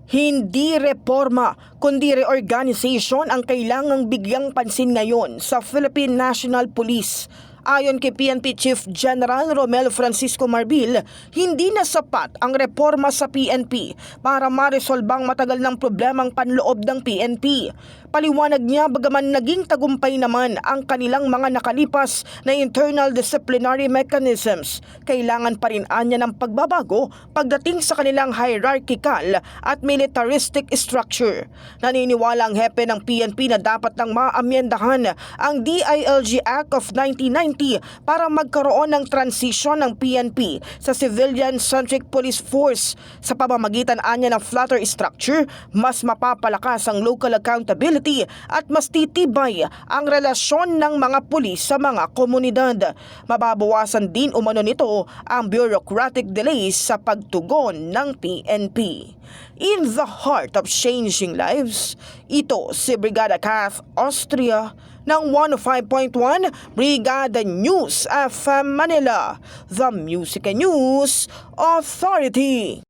Hindi reforma, kundi reorganization ang kailangang bigyang pansin ngayon sa Philippine National Police. Ayon kay PNP Chief General Romel Francisco Marbil, hindi na sapat ang reforma sa PNP para maresolbang matagal ng problemang panloob ng PNP. Paliwanag niya bagaman naging tagumpay naman ang kanilang mga nakalipas na internal disciplinary mechanisms, kailangan pa rin anya ng pagbabago pagdating sa kanilang hierarchical at militaristic structure. Naniniwala ang hepe ng PNP na dapat nang maamyendahan ang DILG Act of 1990 para magkaroon ng transition ng PNP sa civilian-centric police force. Sa pamamagitan anya ng flatter structure, mas mapapalakas ang local accountability at mas titibay ang relasyon ng mga pulis sa mga komunidad. Mababawasan din umano nito ang bureaucratic delays sa pagtugon ng PNP. In the heart of changing lives, ito si Brigada Kath Austria ng 105.1 Brigada News FM Manila, the Music and News Authority.